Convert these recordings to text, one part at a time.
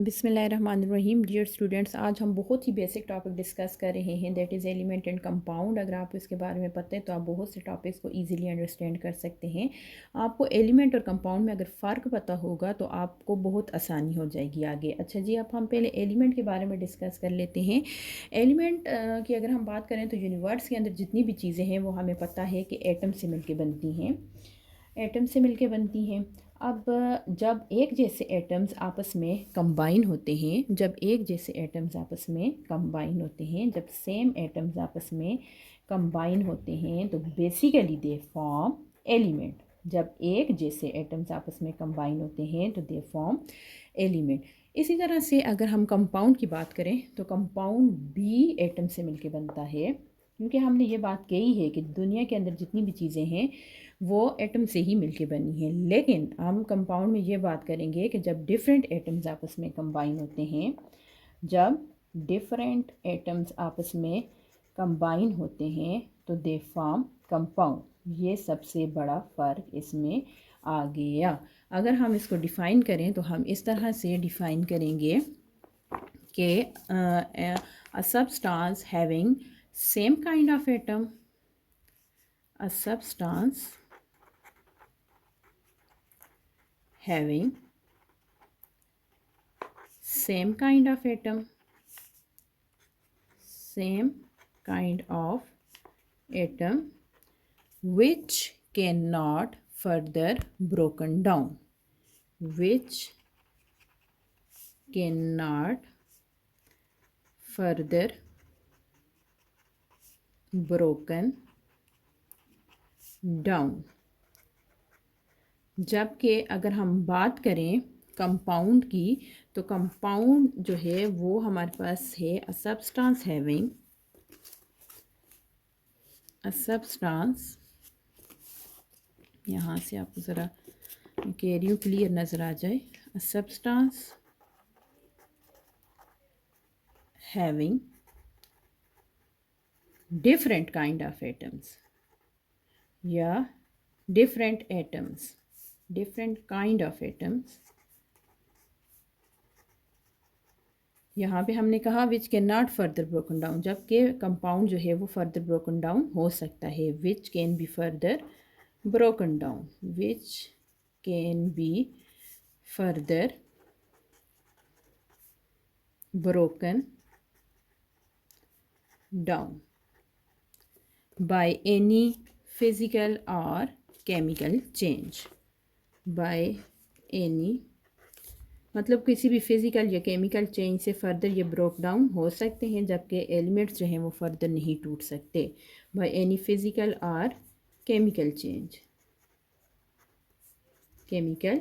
बिस्मिल्लाहिर्रहमानिर्रहीम। Dear students, आज हम बहुत ही बेसिक टॉपिक डिस्कस कर रहे हैं, that is element and compound. अगर आपको इसके बारे में पता है तो आप बहुत से टॉपिक्स को इजीली अंडरस्टैंड कर सकते हैं। आपको एलिमेंट और कंपाउंड में अगर फ़र्क पता होगा तो आपको बहुत आसानी हो जाएगी आगे। अच्छा जी, अब हम पहले एलिमेंट के बारे में डिस्कस कर लेते हैं। एलिमेंट की अगर हम बात करें तो यूनिवर्स के अंदर जितनी भी चीज़ें हैं वो हमें पता है कि एटम से मिलके बनती हैं, एटम से मिलके बनती हैं। अब जब एक जैसे एटम्स आपस में कंबाइन होते हैं, जब एक जैसे एटम्स आपस में कंबाइन होते हैं, जब सेम एटम्स आपस में कंबाइन होते हैं तो बेसिकली दे फॉर्म एलिमेंट। जब एक जैसे एटम्स आपस में कंबाइन होते हैं तो दे फॉर्म एलिमेंट। इसी तरह से अगर हम कंपाउंड की बात करें तो कंपाउंड भी एटम से मिलके बनता है, क्योंकि हमने ये बात कही है कि दुनिया के अंदर जितनी भी चीज़ें हैं वो एटम से ही मिलके बनी है। लेकिन हम कंपाउंड में ये बात करेंगे कि जब डिफरेंट एटम्स आपस में कंबाइन होते हैं, जब डिफरेंट एटम्स आपस में कंबाइन होते हैं तो दे फॉर्म कंपाउंड। ये सबसे बड़ा फ़र्क इसमें आ गया। अगर हम इसको डिफ़ाइन करें तो हम इस तरह से डिफ़ाइन करेंगे कि a substance having same kind of atom, a substance having same kind of atom, same kind of atom which cannot further broken down, which cannot further broken down। जबकि अगर हम बात करें कंपाउंड की तो कंपाउंड जो है वो हमारे पास है अ सब्सटेंस हैविंग, अ सब्सटेंस, यहाँ से आपको ज़रा कह रही हूँ क्लियर नज़र आ जाए, a substance having different kind of atoms या different atoms, different kind of atoms. यहाँ पे हमने कहा which can not further broken down, जबकि कंपाउंड जो है वो फर्दर ब्रोकन डाउन हो सकता है। Which can be further broken down, which can be further broken down by any physical or chemical change. By any मतलब किसी भी फिज़िकल या केमिकल चेंज से फ़र्दर ये ब्रोक डाउन हो सकते हैं, जबकि एलिमेंट्स जो हैं वो फ़र्दर नहीं टूट सकते बाय एनी फिज़िकल और केमिकल चेंज, केमिकल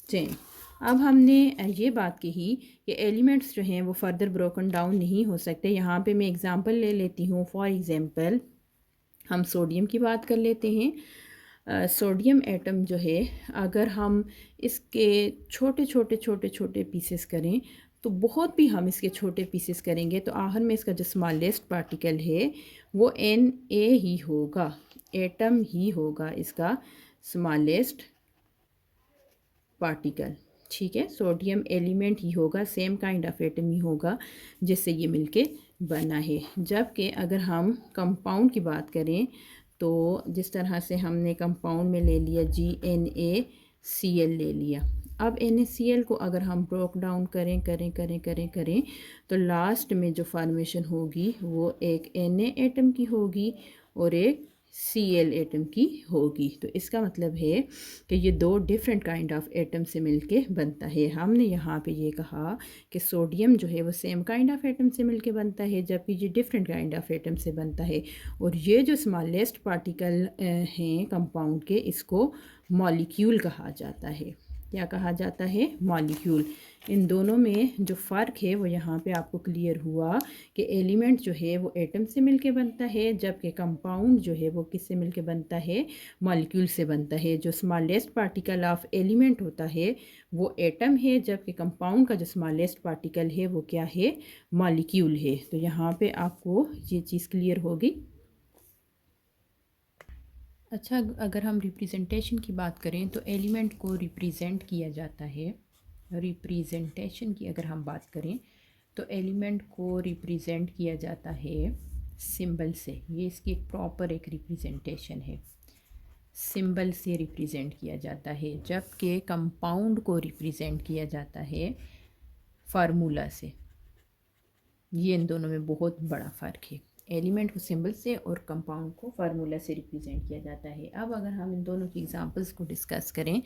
चेंज। अब हमने ये बात कही कि एलिमेंट्स जो हैं वो फ़र्दर ब्रोकन डाउन नहीं हो सकते। यहाँ पे मैं एग्ज़ाम्पल ले लेती हूँ। फॉर एग्ज़ाम्पल हम सोडियम की बात कर लेते हैं। सोडियम एटम जो है अगर हम इसके छोटे छोटे छोटे छोटे पीसेस करें तो बहुत भी हम इसके छोटे पीसेस करेंगे तो आखिर में इसका जो स्मॉलेस्ट पार्टिकल है वो Na ही होगा, एटम ही होगा इसका स्मॉलेस्ट पार्टिकल। ठीक है, सोडियम एलिमेंट ही होगा, सेम काइंड ऑफ एटम ही होगा जिससे ये मिलके बना है। जबकि अगर हम कंपाउंड की बात करें तो जिस तरह से हमने कंपाउंड में ले लिया GNaCl ले लिया। अब NaCl को अगर हम ब्रोक डाउन करें करें करें करें करें तो लास्ट में जो फॉर्मेशन होगी वो एक Na एटम की होगी और एक Cl एटम की होगी। तो इसका मतलब है कि ये दो डिफरेंट काइंड ऑफ एटम से मिलके बनता है। हमने यहाँ पे ये कहा कि सोडियम जो है वो सेम काइंड ऑफ एटम से मिलके बनता है, जबकि ये डिफरेंट काइंड ऑफ एटम से बनता है। और ये जो स्मॉलेस्ट पार्टिकल हैं कंपाउंड के, इसको मॉलिक्यूल कहा जाता है। क्या कहा जाता है? मॉलिक्यूल। इन दोनों में जो फ़र्क है वो यहाँ पे आपको क्लियर हुआ कि एलिमेंट जो है वो एटम से मिलके बनता है, जबकि कंपाउंड जो है वो किससे मिलके बनता है? मॉलिक्यूल से बनता है। जो स्मॉलेस्ट पार्टिकल ऑफ एलिमेंट होता है वो एटम है, जबकि कंपाउंड का जो स्मॉलेस्ट पार्टिकल है वो क्या है? मॉलिक्यूल है। तो यहाँ पे आपको ये चीज़ क्लियर होगी। अच्छा, अगर हम रिप्रेजेंटेशन की बात करें तो एलिमेंट को रिप्रेजेंट किया जाता है रिप्रेजेंटेशन की अगर हम बात करें तो एलिमेंट को रिप्रेजेंट किया जाता है सिंबल से। ये इसकी एक प्रॉपर एक रिप्रेजेंटेशन है, सिंबल से रिप्रेजेंट किया जाता है, जबकि कंपाउंड को रिप्रेजेंट किया जाता है फार्मूला से। ये इन दोनों में बहुत बड़ा फ़र्क है, एलिमेंट को सिंबल से और कंपाउंड को फार्मूला से रिप्रेजेंट किया जाता है। अब अगर हम इन दोनों की एग्जांपल्स को डिस्कस करें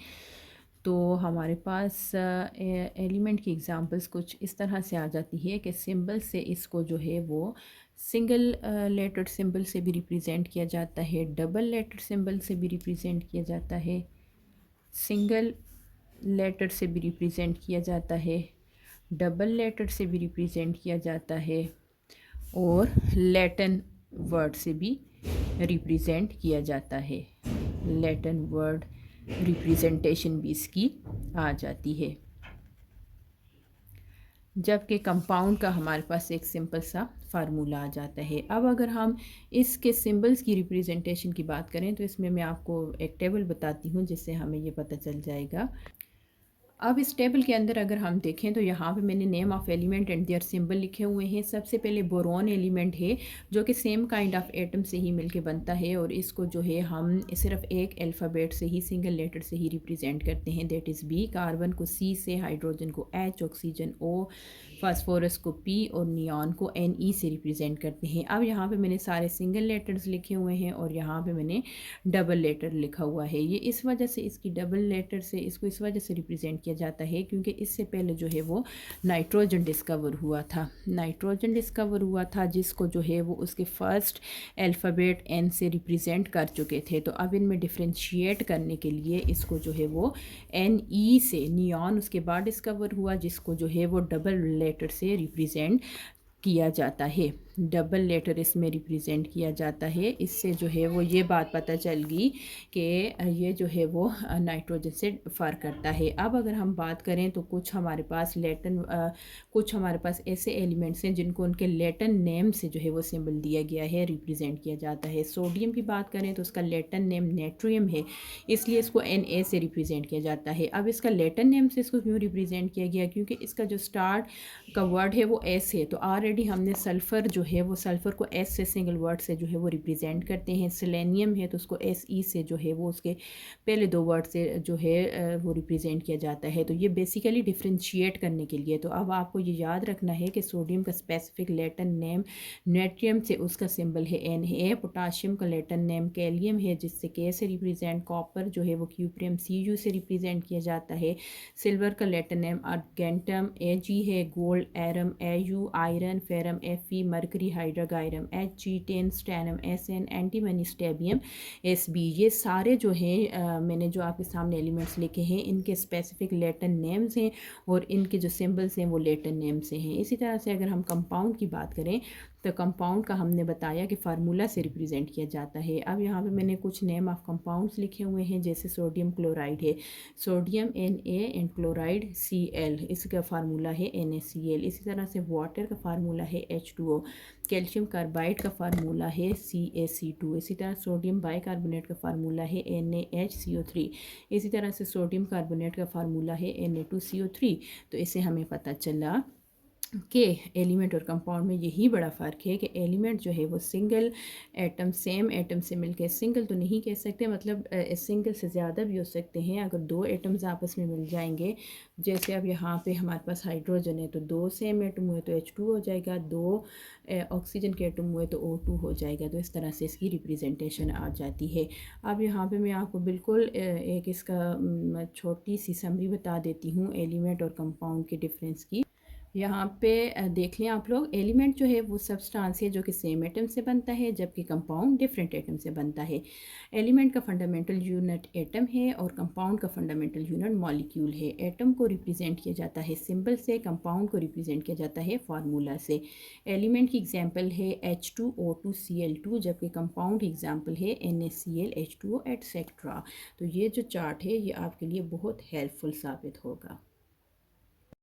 तो हमारे पास एलिमेंट की एग्जांपल्स कुछ इस तरह से आ जाती है कि सिंबल से इसको जो है वो सिंगल लेटर सिंबल से भी रिप्रेजेंट किया जाता है, डबल लेटर सिंबल से भी रिप्रेजेंट किया जाता है, सिंगल लेटर से भी रिप्रेजेंट किया जाता है, डबल लेटर से भी रिप्रेजेंट किया जाता है और लैटिन वर्ड से भी रिप्रेजेंट किया जाता है। लैटिन वर्ड रिप्रेजेंटेशन भी इसकी आ जाती है, जबकि कंपाउंड का हमारे पास एक सिंपल सा फार्मूला आ जाता है। अब अगर हम इसके सिंबल्स की रिप्रेजेंटेशन की बात करें तो इसमें मैं आपको एक टेबल बताती हूँ जिससे हमें ये पता चल जाएगा। अब इस टेबल के अंदर अगर हम देखें तो यहाँ पे मैंने name of element and their symbol लिखे हुए हैं। सबसे पहले बोरॉन एलिमेंट है जो कि सेम काइंड ऑफ एटम से ही मिलके बनता है और इसको जो है हम सिर्फ एक अल्फ़ाबेट से ही, सिंगल लेटर से ही रिप्रेजेंट करते हैं, दैट इज़ बी। कार्बन को सी से, हाइड्रोजन को एच, ऑक्सीजन ओ, फास्फोरस को पी और नियॉन को एन ई से रिप्रेजेंट करते हैं। अब यहाँ पे मैंने सारे सिंगल लेटर्स लिखे हुए हैं और यहाँ पे मैंने डबल लेटर लिखा हुआ है। ये इस वजह से इसकी डबल लेटर से इसको इस वजह से रिप्रेजेंट किया जाता है क्योंकि इससे पहले जो है वो नाइट्रोजन डिस्कवर हुआ था, नाइट्रोजन डिस्कवर हुआ था जिसको जो है वो उसके फर्स्ट अल्फ़ाबेट एन से रिप्रेजेंट कर चुके थे। तो अब इनमें डिफ्रेंशिएट करने के लिए इसको जो है वो एन ई से, नियॉन उसके बाद डिस्कवर हुआ जिसको जो है वो डबल लेटर से रिप्रेजेंट किया जाता है, डबल लेटर इसमें रिप्रेजेंट किया जाता है। इससे जो है वो ये बात पता चल गई कि ये जो है वो नाइट्रोजन से फ़र्क करता है। अब अगर हम बात करें तो कुछ हमारे पास कुछ हमारे पास ऐसे एलिमेंट्स हैं जिनको उनके लैटिन नेम से जो है वो सिंबल दिया गया है, रिप्रेजेंट किया जाता है। सोडियम की बात करें तो उसका लैटिन नेम नेट्रियम है, इसलिए इसको Na से रिप्रेजेंट किया जाता है। अब इसका लैटिन नेम से इसको क्यों रिप्रेजेंट किया गया, क्योंकि इसका जो स्टार्ट का वर्ड है वो एस है। तो ऑलरेडी हमने सल्फ़र जो है वो सल्फ़र को एस से, सिंगल वर्ड से जो है वो रिप्रेजेंट करते हैं। सेलेनियम है तो उसको एस ई से जो है वो उसके पहले दो वर्ड से जो है वो रिप्रेजेंट किया जाता है। तो ये बेसिकली डिफ्रेंशिएट करने के लिए। तो अब आपको ये याद रखना है कि सोडियम का स्पेसिफिक लैटिन नेम नेट्रियम से उसका सिंबल है एन है, पोटाशियम का लैटिन नेम कैलियम है जिससे के से रिप्रेजेंट, कॉपर जो है वो क्यूप्रियम सी यू से रिप्रेजेंट किया जाता है, सिल्वर का लैटिन नेम अर्गेंटम ए जी है, gold aurum A U, iron ferrum F E, mercury hydrargyrum H G, tin stannum S N, antimony stibium S B. ये सारे जो हैं मैंने जो आपके सामने एलिमेंट्स लिखे हैं इनके स्पेसिफिक लैटिन नेम्स हैं और इनके जो सिंबल्स हैं वो लैटिन नेम से हैं। इसी तरह से अगर हम कंपाउंड की बात करें तो कंपाउंड का हमने बताया कि फार्मूला से रिप्रेजेंट किया जाता है। अब यहाँ पे मैंने कुछ नेम ऑफ कंपाउंड्स लिखे हुए हैं, जैसे सोडियम क्लोराइड है, sodium N A and chloride C L, इसका फार्मूला है NaCl। इसी तरह से वाटर का फार्मूला है H2O, कैल्शियम कार्बाइड का फार्मूला है CaC2। इसी तरह सोडियम बाइकार्बोनेट का फार्मूला है NaHCO3। इसी तरह से सोडियम कार्बोनेट का फार्मूला है Na2CO3। तो इससे हमें पता चला कि एलिमेंट और कंपाउंड में यही बड़ा फ़र्क है कि एलिमेंट जो है वो सिंगल एटम, सेम एटम से मिलकर, सिंगल तो नहीं कह सकते, मतलब सिंगल से ज़्यादा भी हो सकते हैं। अगर दो एटम्स आपस में मिल जाएंगे, जैसे अब यहाँ पे हमारे पास हाइड्रोजन है तो दो सेम एटम हुए तो H2 हो जाएगा, दो ऑक्सीजन के एटम हुए तो O2 हो जाएगा। तो इस तरह से इसकी रिप्रेजेंटेशन आ जाती है। अब यहाँ पे मैं आपको बिल्कुल एक इसका छोटी सी समरी बता देती हूँ एलिमेंट और कंपाउंड के डिफरेंस की। यहाँ पे देख लें आप लोग, एलिमेंट जो है वो सब्सटेंस है जो कि सेम एटम से बनता है, जबकि कंपाउंड डिफरेंट एटम से बनता है। एलिमेंट का फंडामेंटल यूनिट एटम है और कंपाउंड का फंडामेंटल यूनिट मॉलिक्यूल है। एटम को रिप्रेजेंट किया जाता है सिंबल से, कंपाउंड को रिप्रेजेंट किया जाता है फार्मूला से। एलिमेंट की एग्जांपल है H2O2Cl2, जबकि कंपाउंड की एग्जांपल है NaCl H2O एटसेट्रा। तो ये जो चार्ट है ये आपके लिए बहुत हेल्पफुल साबित होगा।